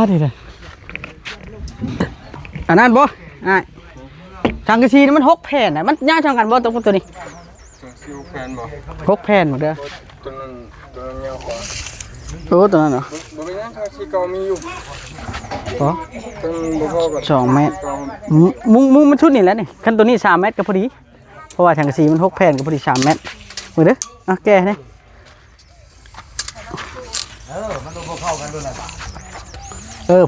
นี่เลยอันนั้นบ่ทางกระชีนี่มัน6 แผ่นนะมันยากจังกันบ่ตัวนี้6 แผ่นบ่6 แผ่นหมดเด้อตัวนั้นยาวกว่าตัวนั้นเหรอบ่เป็นหยังทางสีเก่ามีอยู่บ่บ่พอกับ2 เมตรมุ้งมันชุดนี่แหละนี่คันตัวนี้3 เมตรก็พอดีเพราะว่าทางกระชีมัน6 แผ่นก็พอดี3 เมตรมื้อเด้อแก้นี่มันต้องเข้ากันด้วยล่ะ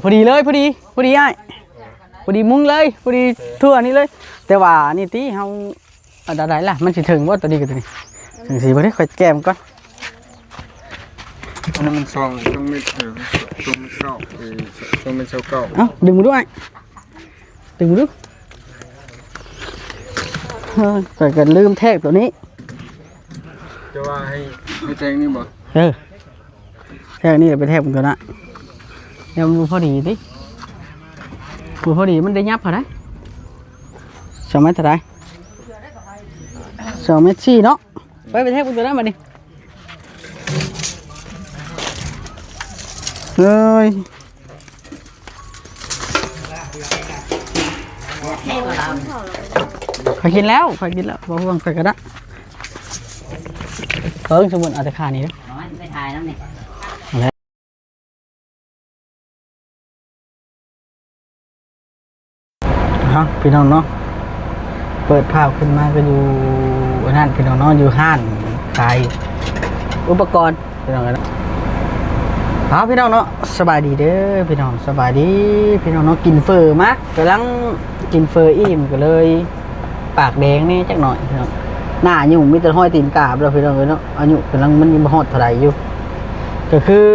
พอดีเลยพอดีอ้ายพอดีมุ้งเลยพอดีทั่วนี้เลยแต่ว่านี่ติเฮาได้ล่ะมันสิถึงบ่ตัวนี้กับตัวนี้ถึงสิบ่ได้ค่อยแก้มก่อนอันนั้นมัน2 เมตรถึง2 เมตร92 เมตร29เอ้าดึงมาด้วยดึงมาดูแต่ก็ลืมแทกตัวนี้จะว่าให้แทงนี่บ่แทกนี่ไปแทกมันก่อนนะเดี๋ยวมันพอดีดิพอดีมันได้ยับพอได้2 เมตรเท่าไหร่2 เมตร4เนาะไปแทกมันก่อนนะมาดิเฮ้ยขอกินแล้วบอกว่าไปกันละสมมุติอาจจะขานี่นะไปถ่ายน้ำนี่ฮะพี่น้องเนาะเปิดภาพขึ้นมาก็อยู่นั่นพี่น้องเนาะอยู่ห้างขายอุปกรณ์พี่น้องเนาะพี่น้องเนาะสบายดีเด้อพี่น้องสบายดีพี่น้องเนาะกินเฟอร์มากกำลังกินเฟอร์อิ่มก็เลยปากแดงนี่จักหน่อยพี่น้องหน้าอยู่มีแต่ห้อยตีนกาบแล้วพี่น้องเนาะอายุกำลังมันยังบ่ฮอดเท่าไหร่อยู่ก็คือ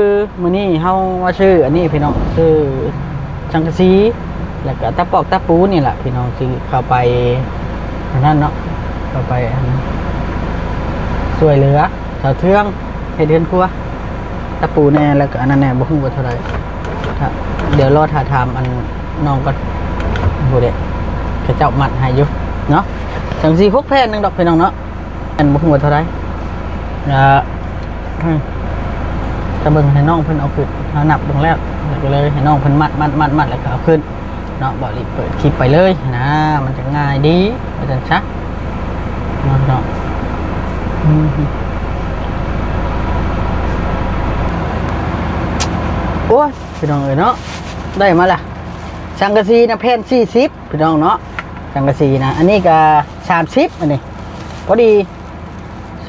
มื้อนี้เฮาว่าชื่ออันนี้พี่น้องชื่อจังกะซีแล้วก็ตะปอกตะปูนี่แหละพี่น้องสิเข้าไปนั่นเนาะเข้าไปช่วยเหลือชาวเทืองเฮ็ดเรือนครัวตะปูแน่แล้วก็อันนั้นแน่บ่ฮู้ว่าเท่าไหร่เดี๋ยวรอถ่าถามอันน้องก็บ่ได้เขาเจ้ามัดให้อยู่เนาะจังซี่6 แผ่นนึงดอกพี่น้องเนาะอันบ่ฮู้ว่าเท่าไหร่จะเบิ่งให้น้องเพิ่นเอาขึ้นเฮานับเบิ่งแล้วก็เลยให้น้องเพิ่นมัดแล้วก็เอาขึ้นเนาะบ่รีบเปิดคลิปไปเลยนะมันจะง่ายดีว่าจังซะเนาะโอ้ยพี่น้องเอ้ยเนาะได้มาละสังกะสีนะแผ่น40พี่น้องเนาะสังกะสีนะอันนี้ก็30อันนี้พอดี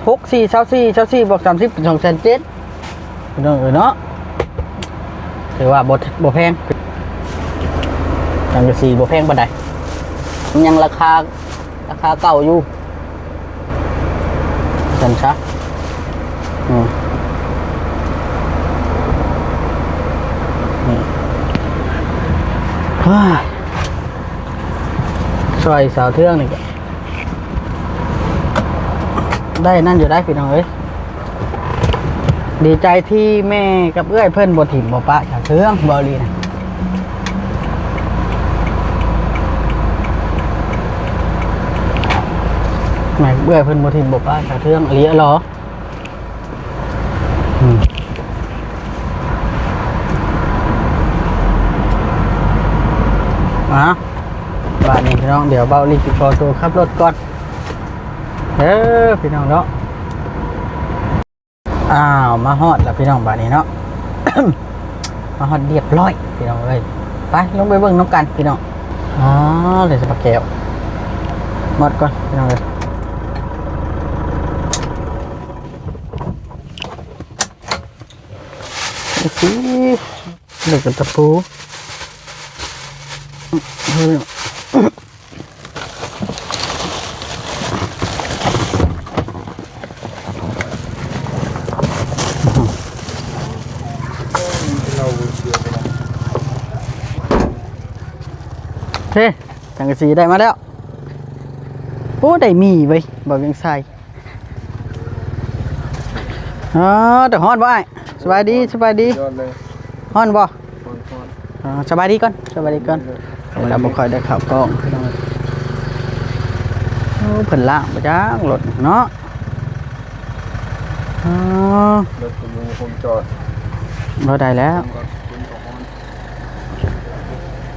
6 4 24บวก30เป็น2,700พี่น้องเอ้ยเนาะถือว่าบ่แพงสังกะสีบ่แพงปานใดมันยังราคาเก่าอยู่จังซะซอยสาวเทืองนี่ก็ได้นั่นอยู่ได้พี่น้องเอ้ยดีใจที่แม่กับเอื้อยเพิ่นบ่ถิ่มบ่ปะสาวเทืองบ่ลีนะแม่เอื้อยเพิ่นบ่ถิ่มบ่ปะสาวเทืองอีหลีเหรอบ้านนี้พี่น้องเดี๋ยวเบาลีกิพอตัวขับรถก่อนพี่น้องเนาะมาฮอดแล้วพี่น้องบ้านนี้เนาะ มาฮอดเรียบร้อยพี่น้องเลยไปลงไปเบิ่งน้ำกันพี่น้องเลยสปาแก้วหมดก่อนพี่น้องเลยเด็กกับตะปูเฮ้สังกะสีได้มาแล้วโอ้ได้มีไว้บอกยังใส่แต่ฮ้อนบ่ไอ้สบายดีฮ้อนบ่สบายดีก่อนเราบ่ค่อยได้ขับกล้องเพิ่นล่างไปจ้างรถเนาะรถผมจอด เราได้แล้ว ก็คุณก่อน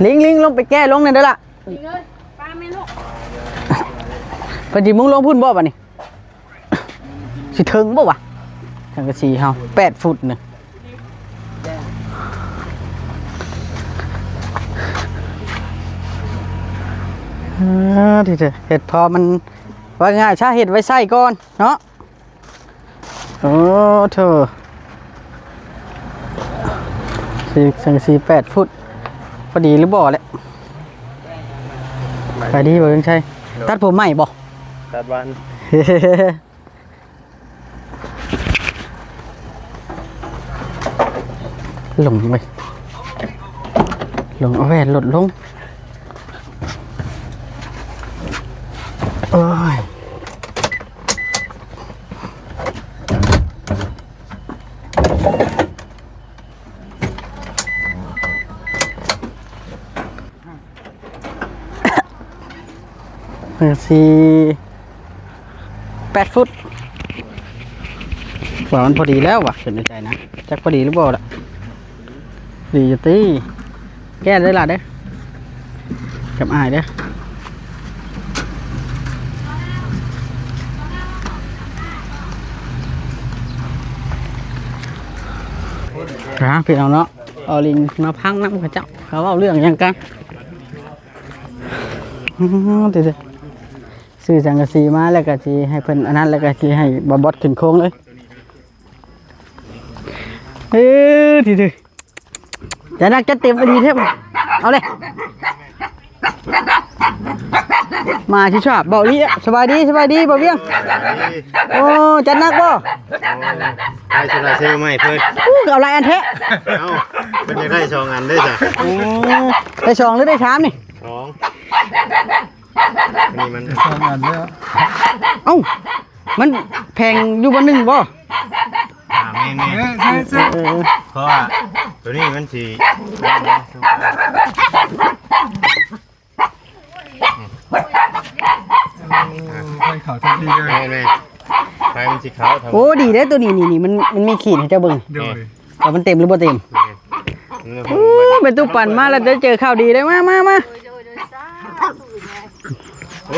ลิงลงไปแก้ลงนั่นเด้อล่ะ นี่เลยปลาไม่ลูก ปฏิมุงลงพุ่นบ่ป่ะนี่ สิถึงบ่วะทางกระสีเฮา8 ฟุตนึงที่เถอะเห็ดพอมันว่าง่ายชาเห็ดไว้ใส่ก่อนเนาะโอ้เธอสังกะสี8 ฟุตพอดีหรือบ่แหละไปดีบ่ยังใช่ตัดผมใหม่บ่ ตัดวัน ลงไปลงเอาแหวนหลดลงโอ้ย8 ฟุตว่ามันพอดีแล้วว่ะเห็นในใจนะจักพอดีหรือเปล่าล่ะดีจะตีแก้ได้ล่ะเด้อกับอายเด้อครับพี่น้องเนาะเอาลิงมาพังน้ำกระเจ้าเขาเอาเรื่องยังกันเดี๋ยวซื้อสังกะสีมาแล้วก็ทีให้เพิ่นอันนั้นแล้วก็ทีให้บอสขึ้นโค้งเลยทีจะนักจะเต็มไปดีเทพเอาเลยมาชิชาเบาดีสบายดีเบาเบี้ยงโอ้จัดนักบ่ ได้ชนะเซลไม่เพิ่น เอาลายอันเทะ เอ้าเป็นยังได้สองอันได้จ้ะ ได้สองหรือได้สามนี่ สองนี่มัน ทำงานแล้ว เอ้ามันแพงอยู่บนหนึ่งบ่ แม่นี่เพราะว่าตัวนี้มันสี ให้ข่าวทันทีเลย แม่ไฟมันสีขาวทำ โอ้ดีเด้อตัวนี้นี่มันมีขีดให้เจ้าเบิ่ง โดย แต่มันเต็มหรือบ่เต็มเป็นตู้ปั่นมาแล้วได้เจอข้าวดีเลยมา โดยซ่า โอ้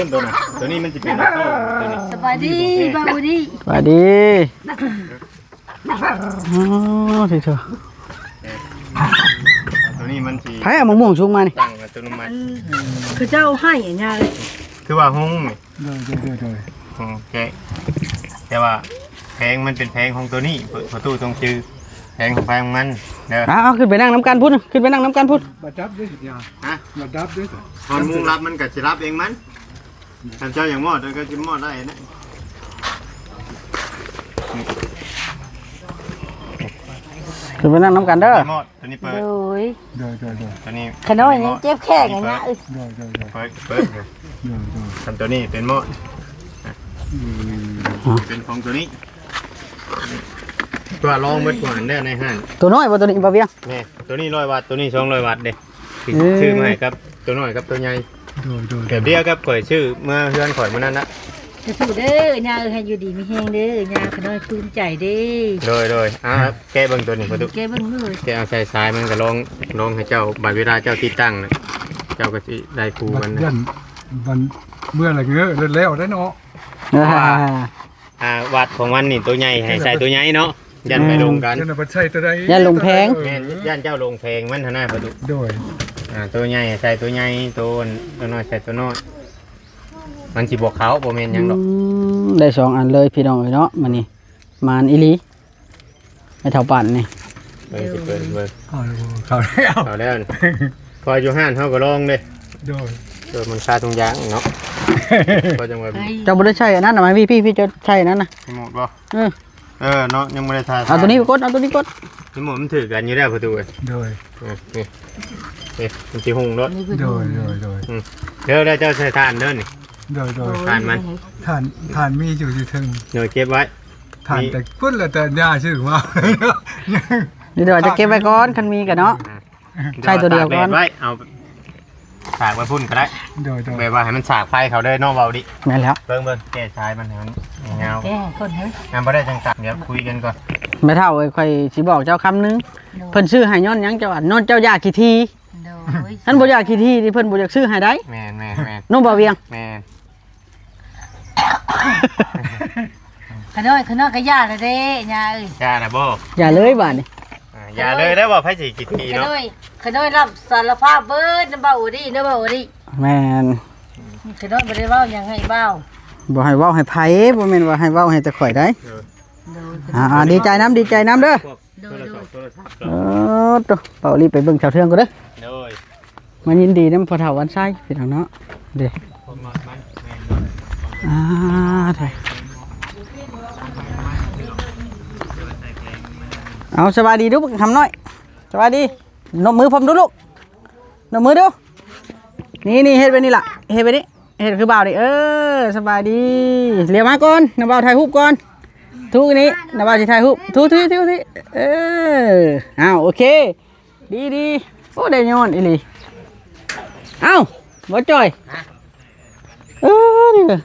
ตัวนี้มันจะเป็นตัวนี้ สบายดีบ่าวดี สวัสดีอ๋อที่เธอ ตัวนี้มันสี ไผเอามะม่วงชุงมานี่ ตั้งอัตโนมัติ คือเจ้าให้อย่างเงี้ยเลย คือว่าห้องนี่ โดย โอเคแต่ว่าแพงมันเป็นแพงของตัวนี้ประตูตรงชื่อแพงของแพงมันเด้อ เอาขึ้นไปนั่งน้ำกันพุ่นขึ้นไปนั่งน้ำกันพุ่น มาดับด้วยสิยา ฮะ มาดับด้วย ตอนมุงรับมันก็สิรับเองมันทำเจ้าอย่างมอดก็จะมอดได้นะ ขึ้นไปนั่งน้ำกันเด้อ มอดตัวนี้เปิด โดย ตัวนี้ ขน้อยยังเจ็บแข้งอย่างเงี้ย เปิดทำตัวนี้เป็นมอดเป็นของตัวนี้ตัวลองเบิดกว่าได้ในห้าง ตัวน้อยบ่ตัวนี้บ่เวียง นี่ตัวนี้100 วัตต์ตัวนี้200 วัตต์เด้ชื่อมาให้ครับตัวน้อยครับตัวใหญ่แบบเดียวครับข่อยชื่อเมื่อเพื่อนข่อยมื้อนั้นนะ จะสู้เด้อยาให้อยู่ดีมีแฮงเด้อยาขน้อยปลื้มใจเด้ โดยครับแก้เบิ่งตัวนี้ประตู แกเบิ่งเลย แกเอาใส่สายมันก็ลองให้เจ้าบัดเวลาเจ้าติดตั้งนะเจ้าก็สิได้ครูมันนะ วันเมื่อไรเงี้ยแล้วได้เนาะ วัดของมันนี่ตัวใหญ่ให้ใส่ตัวใหญ่เนาะยันไปลงกัน ยันไปใช่ตัวใด แม่นยันเจ้าลงแพงมันเท่านั้นประตู โดย ตัวใหญ่ให้ใส่ตัวใหญ่ตัวน้อยใส่ตัวน้อยมันสิบวกเขาบ่แม่นหยังดอก ได้สองอันเลยพี่น้องเนาะมันนี่มานอีหลีไม่เท่าปั่นนี่ เบิ่งสิเปิดเบิ่ง ข่าวแล้ว เอาแล้วนี่พออยู่ห้านเฮาก็ลองเด้ โดย ตัวมันคาตรงยางเนาะพอจังว่า เจ้าบ่ได้ใช้อันนั้นน่ะไหมพี่จะใช้อันนั้นน่ะ สมุดบ่ เออ เนาะยังบ่ได้ทา เอาตัวนี้ไปกดเอาตัวนี้กด สมุดมันถือกันอยู่แล้วประตูเอ้ย โดย นี่มันสิหุงรถ โดย เดี๋ยวได้เจ้าใส่ทานเด้อนี่ โดย ทานมัน ทานมีอยู่ที่ถึง เดี๋ยวเก็บไว้ ทานแต่พุ่นละแต่ยาชื่อมา เดี๋ยวจะเก็บไว้ก่อนคันมีกันเนาะ ใช่ตัวเดียวก่อน ตาแดไว้เอา สากไว้พุ่นก็ได้ โดย แบบว่าให้มันสากไฟเขาได้นอกเบาดิ แม่นแล้ว เบิ่งแก้ชายมันให้มันเงา แก้คนเฮ้ย งานบ่ได้จังตักเดี๋ยวคุยกันก่อน แม่เฒ่าเอ้ยค่อยสิบอกเจ้าคำนึงเพิ่นซื้อให้ย้อนหยังเจ้าว่านอนเจ้าอยากกี่ที โดย ท่านบ่อยากกี่ทีที่เพิ่นบ่อยากซื้อให้ได้ แม่น น้องบ่เวียง แม่น ขน้อยก็ย่าเลยเด้ยาเอ้ย ยาน่ะบ่ อย่าเลยบาดนี่ อย่าเลยได้บ่ไผสิกี่ที ข เนาะ น้อยรับสารภาพเบิดน้ำเบาดิน้ำเบาดิ แม่น ขน้อยบ่ได้เว้าหยังให้เว้า บ่ให้เว้าให้ไผบ่แม่นว่าให้เว้าให้แต่ข่อยได้ โดย ดีใจน้ำเด้อ โทรศัพท์ ตัวเป่ารีบไปเบิ่งชาวเทืองก็เด้อ โดย มายินดีนำพ่อเฒ่าวันไส้พี่น้องเนาะเด้อ ผมมันแม่น ไทยเอาสบายดีลูกคำน้อยสบายดีนมมือผมดูลูกนมมือดูนี่เฮ็ดไปนี่ล่ะเฮ็ดไปนี่เฮ็ดคือบ่าวดิสบายดีเรียกมาก่อนน้าบ่าวถ่ายรูปก่อนทุกนี้น้าบ่าวสิถ่ายรูปทุกทีอ้าวโอเคดีโอ้ได้ย้อนอีหลีเอ้าบ่จ่อยนี่เลย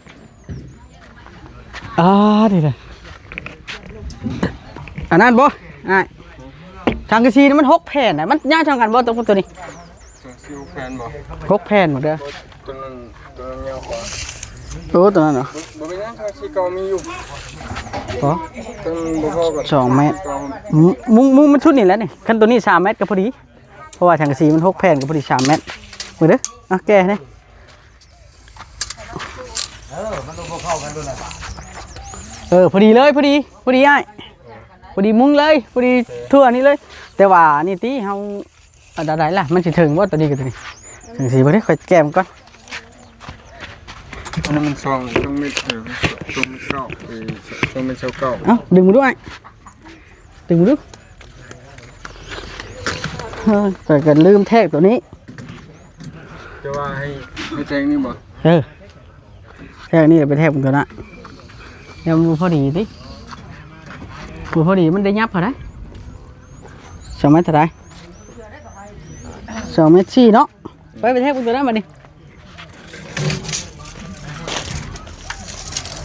นี่เลยอันนั้นบ่ทางกระชีนี่มัน6แผ่นน่ะมันย่างทางกันบ่ตรงตัวนี้ ซิวแฟนบ่ 6แผ่นหมดเด้อ ตัวนั้นเงากว่า ตัวนั้นเหรอ บ่เป็นหยังทางที่เก่ามีอยู่ บ่ ตัวนั้นบ่พอกัน 2 เมตรมุ้งมันชุดนี่แหละนี่คันตัวนี้3 เมตรก็พอดีเพราะว่าทางกระชีมัน6แผ่นก็พอดี3 เมตรมือเด้อแกนี่พอดีเลยพอดีอ้ายพอดีมุ้งเลยพอดีทั่วนี้เลยแต่ว่านี่ติเฮาได้ล่ะมันสิถึงบ่ตัวนี้กับตัวนี้ถึงสิบ่ได้ค่อยแก้มก่อน อันนั้นมันต้องเม็ดต้องเม็ดเก้าต้องเม็ดเก้า เอ้าดึงมาด้วยดึงมาดูแต่ก็ลืมแทกตัวนี้ จะว่าให้แทงนี่บ่ แทกนี่ไปแทกมันตัวน่ะแล้วมันพอดีดิพอดีมันได้ยับพอได้2 เมตรเท่าไหร่2 เมตร4เนาะไปแทกมันตัวนั้นมาดิ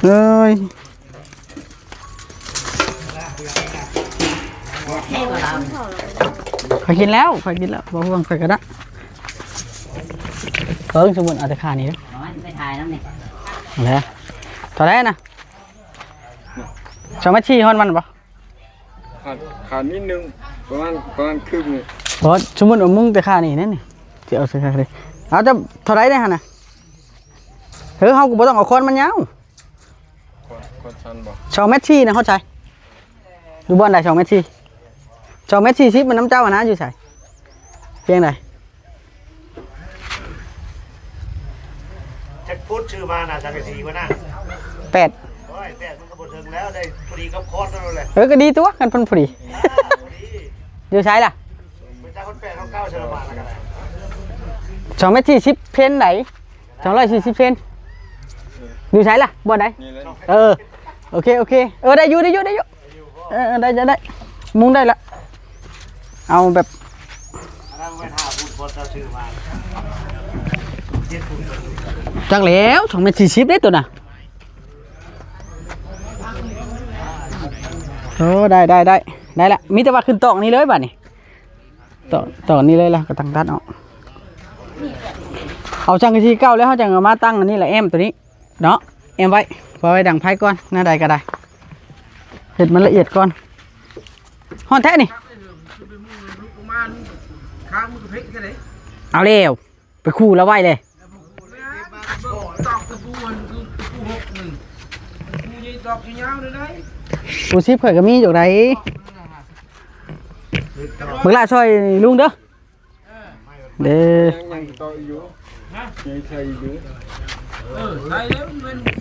เฮ้ยขอยกินแล้วบ่ห่วงขอยก็ได้สมมุติเอาแต่ขานี่เด้อ ไปถ่ายน้ำนี่ แล้วเท่าไหร่นะ2 เมตร4ฮอนมันบ่ ขาดนิดนึงประมาณครึ่งนี่ บ่สมมุติว่ามึงแต่ขานี่นั่นนี่สิเอาสักเลยเอาจะเท่าไหร่ได้หั่นน่ะเฮ้ยเฮาก็บ่ต้องเอาค้อนมันยาว คนชันบ่ 2 เมตร4นะเข้าใจดูบ่อนได้2 เมตร4 2 เมตร40มันน้ำเจ้าอ่ะนะอยู่ไสเพียงใด จะพูดชื่อมานะสังกะสีวะนะ 8 โอ้ยแต่มันก็บดถึงแล้วได้พอดีกับคอร์สนั่นแหละ ก็ดีตัวกันเพิ่นพอดีอยู่ไสล่ะ เป็นเจ้าคนแปดเขาเก้าเชลมาแล้วกัน 2 เมตร40เพนไหน240เพนอยู่ไสล่ะบ่อนใด นี่เลย โอเคได้อยู่ได้มุงได้ละเอาแบบ อันนั้นไม่ท่าพูดพอเจ้าชื่อมา จังแล้ว2 เมตร40ได้ตัวน่ะโอ้ได้ละมีแต่ว่าขึ้นตอกนี้เลยบัดนี้ตอกนี้เลยล่ะก็ตั้งตัดเอาจังกะทีเก้าแล้วเขาจังเอามาตั้งอันนี้แหละแอมตัวนี้เนาะแอมไว้พอไว้ดังไพ่ก่อนหน้าใดก็ได้เห็ดมันละเอียดก่อนห่อนแท้นี่เอาเร็วไปคู่แล้วไว้เลยกูซิบข่อยก็มีอยู่ไหนมึงละช่วยลุงเด้อเด้อ ยังต่ออยู่ยังใช้อยู่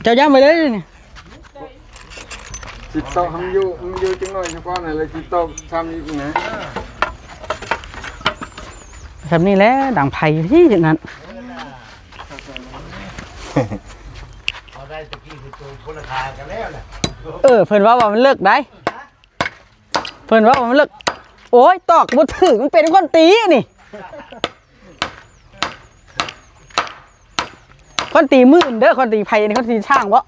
เจ้าย้ำไปเลยนี่ จิตตกมันอยู่จังหน่อยเฉพาะไหนเลยจิตตกทำอีกนะ แบบนี้แหละดังไผ่ที่อย่างนั้น เอาได้ตะกี้คือตัวคนละทางกันแล้วแหละ เพิ่นว่ามันเลิกได้เพิ่นว่ามันเลิกโอ้ยตอกบ่ถึงมันเป็นคนตีนี่ คนตีมื่นเด้อคนตีไผ่นี่คนตีช่างบ่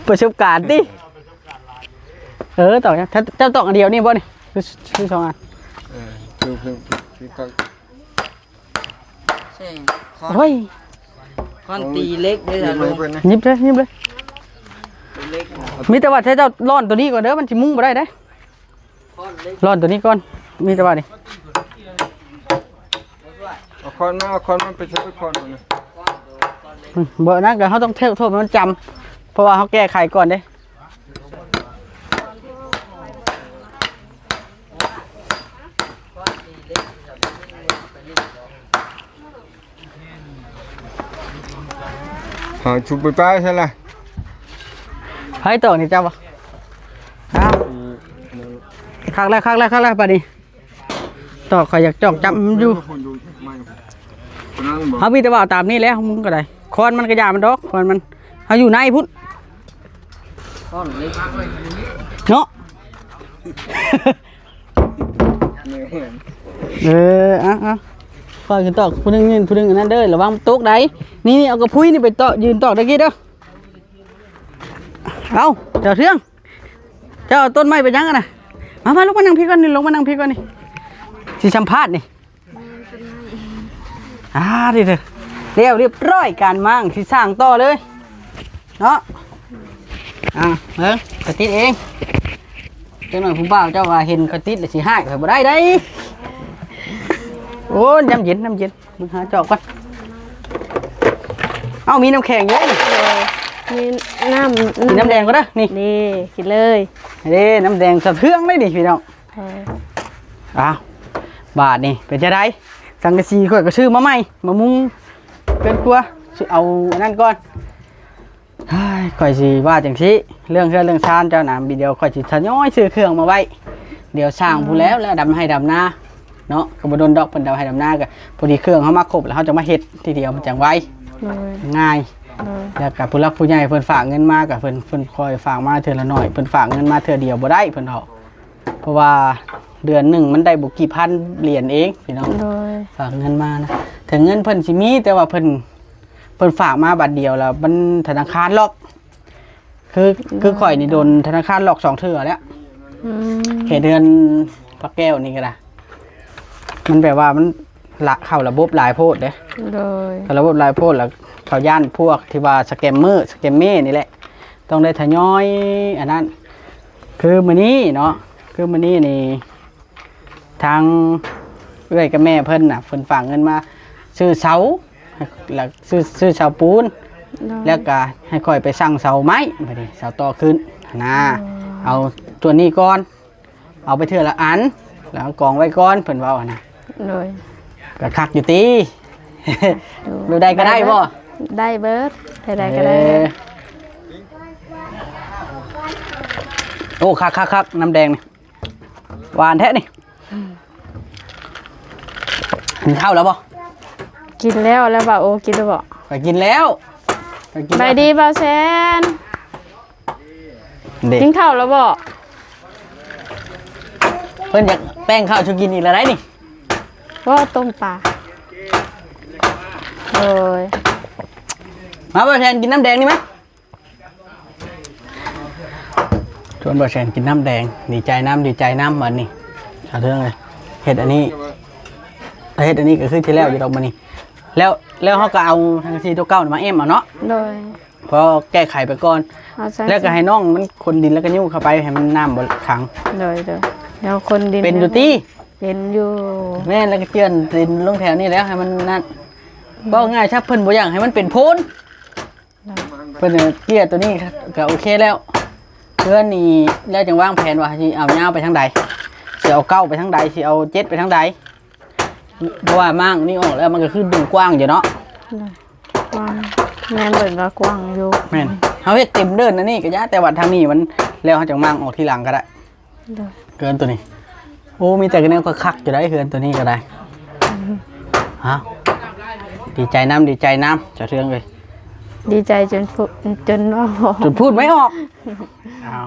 ประสบการณ์ดิต่อถ้าเจ้าตอกอันเดียวนี่บ่นี่คือ2อัน คือก็ โอ้ย คอนตีเล็กด้วย เล็ นะ ก ลุง เพิ่นนะ ยิบเลย เล็ก มีแต่ว่าถ้าเจ้าร่อนตัวนี้ก่อนเด้อมันสิมุ้งบ่ได้เด้ คอนเล็ก ร่อนตัวนี้ก่อนมีแต่ว่านี่ เอาคอนมาไปใช้คอนเอานะ บ่นั่นก็เฮาต้องเทโทษมันจำเพราะว่าเฮาแก้ไขก่อนเด้ หาชุบไปป้าใช่ล่ะ ให้ตอกนี่เจ้าบ่อ้าวคักแล้วบัดนี้ตอกข่อยอยากจอกจำอยู่ คนดูไม่คนนั้นบอก เฮามีแต่ว่าเอาตามนี้แหล้วมึงก็ได้คอนมันก็ยามันดอกคอนมันเฮาอยู่ในพุ่น คอนเล็ก เนาะ อ่ะคอยขึ้นตอกผู้หนึงยืนผู้หนึงอันนั้นเด้อระวังตกได้นี่เอากระพุ้ยนี่ไปตอกยืนตอกตะกี้เด้อเอาเจ้าเทืองเจ้าเอาต้นไม้ไปยังกันนะมาลงมานั่งพี่ก่อนนี่ลงมานั่งพี่ก่อนนี่สิสัมภาษณ์นี่ดิเด้อเรียบร้อยการมั่งสิสร้างต่อเลยเนาะกระติดเองเจ้าหน่อยผู้บ่าวเจ้าว่าเห็นกระติดแล้วสิหายข่อยบ่ได้ได้โอ้น้ำเย็นมึงหาจอกก่อนเอ้ามีน้ำแข็งเยอะนี่ มีน้ มีน้ำแดงก็ได้นี่ ำนี่กินเลย นี่น้ำแดงสะเทืองเลยดิพี่น้อง เออ อ้าวบาทนี่เป็นจะได้สังกะสีข่อยก็ซื้อมาใหม่มามุงเกินกลัวเอาอันนั่นก่อนข่อยสิว่าจังซี่เรื่องชานเจ้าหนามบีเดียวข่อยสิทยอยซื้อเครื่องมาไว้เดี๋ยวสร้างผู้แล้วดำให้ดำนาเนาะก็บ่โดนดอกเพิ่นดำให้ดำนาก็พอดีเครื่องเฮามาครบแล้วเฮาจะมาเฮ็ดทีเดียวมันจังไว เลย ง่าย เลย แล้วกับผู้รักผู้ใหญ่เพิ่นฝากเงินมากับเพิ่นคอยฝากมาเทื่อละหน่อยเพิ่นฝากเงินมาเทื่อเดียวบ่ได้เพิ่นเฮาเพราะว่าเดือนหนึ่งมันได้บ่กี่พันเหรียญเองพี่น้อง เลย ฝากเงินมานะถึงเงินเพิ่นสิมีแต่ว่าเพิ่นฝากมาบัดเดียวแล้วมันธนาคารล็อกคือข่อยนี่โดนธนาคารล็อก2เทื่อแล้ว อืม เหตุเดือนพระแก้วนี่ก็ได้มันแบบว่ามันละเข้าระบบหลายโพดเด้ เลย ถ้าระบบหลายโพดแล้วเขาย่านพวกที่ว่าสแกมเมอร์นี่แหละต้องได้ทยอยอันนั้นคือมื้อนี้เนาะคือมื้อนี้นี่ทางเอื้อยกับแม่เพิ่นน่ะเพิ่นฝากเงินมาซื้อเสาแล้วซื้อเสาปูน เลย แล้วก็ให้ค่อยไปสั่งเสาไม้บัดนี้เสาต่อขึ้นนะเอาตัวนี้ก่อนเอาไปเทื่อละอันแล้วกองไว้ก่อนเพิ่นเว้านะ เลย ก็คักอยู่ติดูได้ก็ได้บ่ ได้เบิร์ดได้ก็ได้ โอ้คักน้ำแดงนี่หวานแท้นี่กินข้าวแล้วบ่ กินแล้วบ่าวโอกินแล้วบ่ ไปกินแล้วไปกิน ไปดีบ่าวแซน เด็ก กินข้าวแล้วบ่ เพิ่นอยากแป้งข้าวชูกินอีกแล้วได้นี่ ว่าต้มปลาเลย มาบ่แทนกินน้ำแดงนี่ไหมชวนบ่แทนกินน้ำแดงดีใจน้ำเหมือนนี่เอาเรื่องเลยเฮ็ดอันนี้ก็คือที่แล้วอยู่ดอกมื้อนี้แล้วเฮาก็เอาทางซีตัวเก่ามาเอ็มเอาเนาะ เลย พอแก้ไขไปก่อน เอาใส่ แล้วก็ให้น้องมันคนดินแล้วก็ยิ้วเข้าไปให้มันน้ำบ่ขัง เลยแล้วคนดิน เป็นอยู่ติ เป็นอยู่ แม่นแล้วก็เจือนดินลงแถวนี้แล้วให้มันนั่นบ่ง่ายถ้าเพิ่นบ่อยากให้มันเป็นโพนเพิ่นเกลี่ยตัวนี้ก็โอเคแล้วเพื่อนนี่แล้วจังวางแผนว่าสิเอายาวไปทางใดสิเอาเก้าไปทางใดสิเอา7ไปทางใดเพราะว่ามั่งนี่ออกแล้วมันก็คือดึงกว้างอยู่เนาะ กว้างแม่นเบิ่งว่ากว้างอยู่ แม่นเฮาเฮ็ดเต็มเดินนะนี่ก็ยะแต่ว่าทางนี้มันแล้วเฮาจังมั่งออกทีหลังก็ได้ เลย เกินตัวนี้โอ้มีแต่กันแนวคักๆอยู่ได้เกินตัวนี้ก็ได้ฮะดีใจน้ำเจ้าเทืองเลย ดีใจจนจนว่าบอก จนพูดไม่ออกอ้าว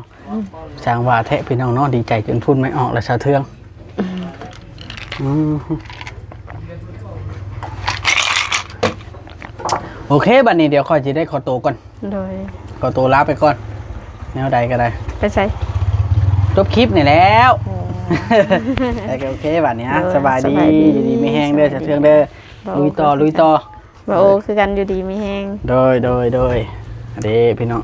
จางว่าแทะพี่น้องเนาะดีใจจนพูดไม่ออกแล้วชาวเทืองอืมโอเคบัดนี้เดี๋ยวค่อยจะได้ขอตัวก่อน โดย ขอตัวลาไปก่อนแนวใดก็ได้ ไปใส่ จบคลิปนี่แล้ว โอ้ โอเคบัดนี้ฮะ เออ สบายดี สบายดี อยู่ดีไม่แห้งเด้อชาวเทืองเด้อ บ่ ลุยต่อลุยต่อ ว่าโอคือกันอยู่ดีมีแฮง โดยเด้พี่น้อง